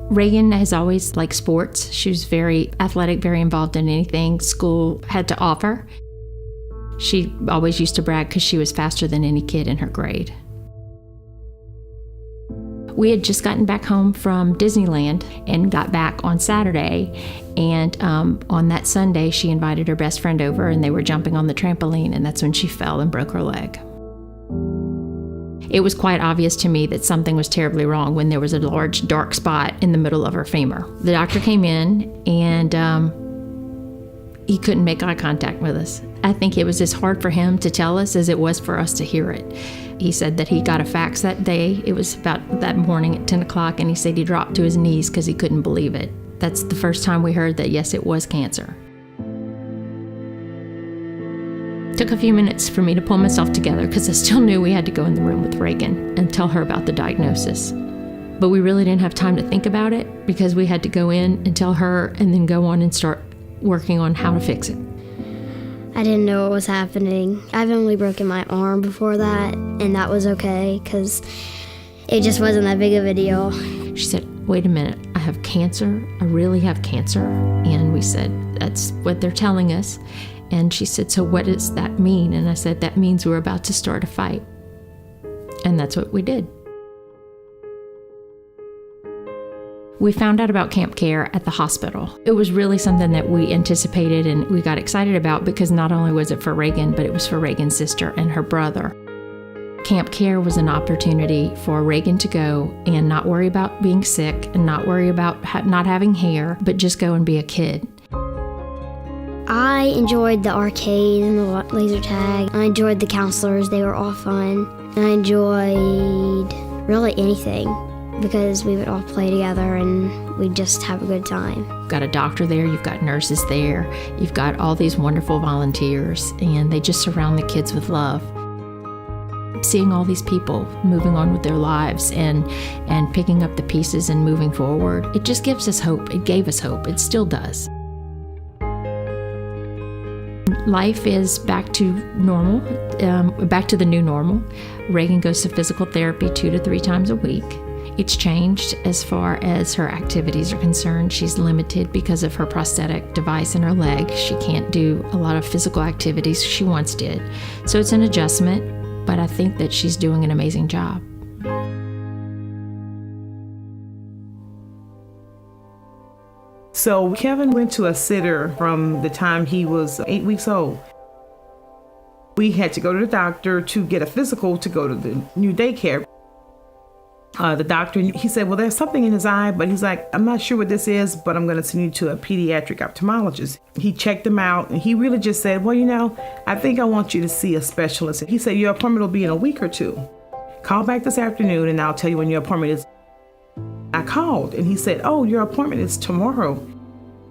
Reagan has always liked sports. She was very athletic, very involved in anything school had to offer. She always used to brag because she was faster than any kid in her grade. We had just gotten back home from Disneyland and got back on Saturday. And on that Sunday, she invited her best friend over and they were jumping on the trampoline, and that's when she fell and broke her leg. It was quite obvious to me that something was terribly wrong when there was a large dark spot in the middle of her femur. The doctor came in and he couldn't make eye contact with us. I think it was as hard for him to tell us as it was for us to hear it. He said that he got a fax that day. It was about that morning at 10 o'clock, and he said he dropped to his knees because he couldn't believe it. That's the first time we heard that, yes, it was cancer. It took a few minutes for me to pull myself together because I still knew we had to go in the room with Reagan and tell her about the diagnosis. But we really didn't have time to think about it because we had to go in and tell her and then go on and start working on how to fix it. I didn't know what was happening. I've only broken my arm before that, and that was okay because it just wasn't that big of a deal. She said, wait a minute, I have cancer. I really have cancer. And we said, that's what they're telling us. And she said, so what does that mean? And I said, that means we're about to start a fight. And that's what we did. We found out about camp care at the hospital. It was really something that we anticipated and we got excited about because not only was it for Reagan, but it was for Reagan's sister and her brother. Camp care was an opportunity for Reagan to go and not worry about being sick and not worry about not having hair, but just go and be a kid. I enjoyed the arcade and the laser tag. I enjoyed the counselors. They were all fun. I enjoyed really anything because we would all play together and we'd just have a good time. You've got a doctor there, you've got nurses there, you've got all these wonderful volunteers, and they just surround the kids with love. Seeing all these people moving on with their lives and picking up the pieces and moving forward, it just gives us hope. It gave us hope. It still does. Life is back to normal, back to the new normal. Reagan goes to physical therapy 2 to 3 times a week. It's changed as far as her activities are concerned. She's limited because of her prosthetic device in her leg. She can't do a lot of physical activities she once did. So it's an adjustment, but I think that she's doing an amazing job. So Kevin went to a sitter from the time he was 8 weeks old. We had to go to the doctor to get a physical to go to the new daycare. The doctor, he said, well, there's something in his eye, but he's like, I'm not sure what this is, but I'm going to send you to a pediatric ophthalmologist. He checked him out, and he really just said, well, I think I want you to see a specialist. He said, your appointment will be in a week or 2. Call back this afternoon, and I'll tell you when your appointment is. I called, and he said, oh, your appointment is tomorrow.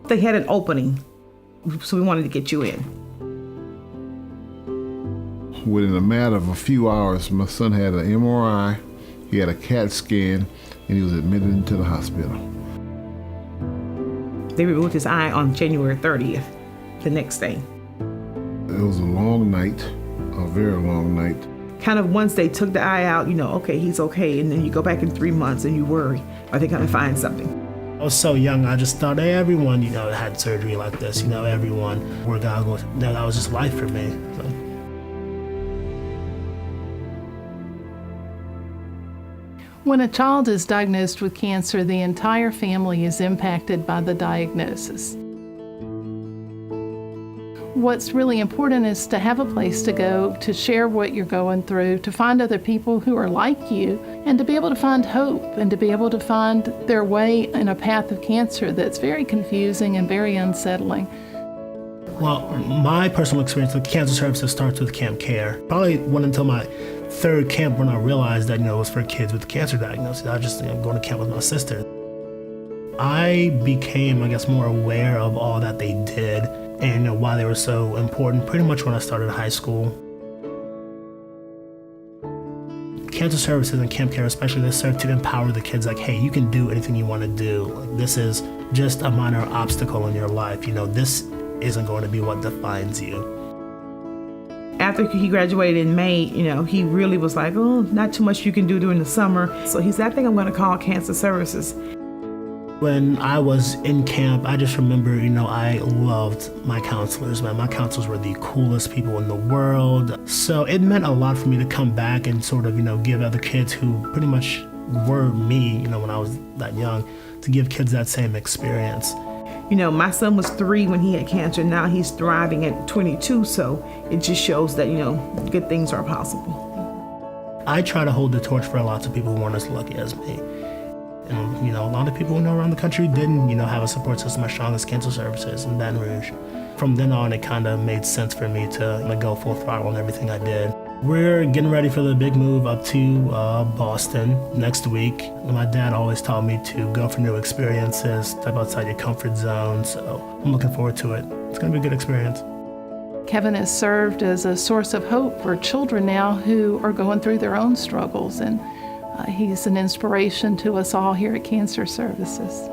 They had an opening, so we wanted to get you in. Within a matter of a few hours, my son had an MRI. He had a CAT scan, and he was admitted into the hospital. They removed his eye on January 30th, the next day. It was a long night, a very long night. Kind of once they took the eye out, okay, he's okay, and then you go back in 3 months and you worry, are they going to find something? I was so young, I just thought everyone, had surgery like this, everyone wore goggles. That was just life for me. So. When a child is diagnosed with cancer, the entire family is impacted by the diagnosis. What's really important is to have a place to go, to share what you're going through, to find other people who are like you, and to be able to find hope and to be able to find their way in a path of cancer that's very confusing and very unsettling. Well, my personal experience with cancer services starts with camp care. Probably went until my 3rd camp when I realized that, it was for kids with cancer diagnosis. I was just going to camp with my sister. I became, more aware of all that they did and why they were so important pretty much when I started high school. Cancer services and camp care especially, they serve to empower the kids like, hey, you can do anything you want to do. This is just a minor obstacle in your life. This isn't going to be what defines you. After he graduated in May, he really was like, oh, not too much you can do during the summer. So he said, I think I'm going to call cancer services. When I was in camp, I just remember, I loved my counselors, man. My counselors were the coolest people in the world. So it meant a lot for me to come back and sort of, give other kids who pretty much were me, when I was that young, to give kids that same experience. My son was 3 when he had cancer. Now he's thriving at 22. So it just shows that, good things are possible. I try to hold the torch for lots of people who weren't as lucky as me. And, a lot of people around the country didn't, have a support system as strong as Cancer Services in Baton Rouge. From then on, it kind of made sense for me to go full throttle in everything I did. We're getting ready for the big move up to Boston next week. My dad always taught me to go for new experiences, step outside your comfort zone, so I'm looking forward to it. It's going to be a good experience. Kevin has served as a source of hope for children now who are going through their own struggles, and he's an inspiration to us all here at Cancer Services.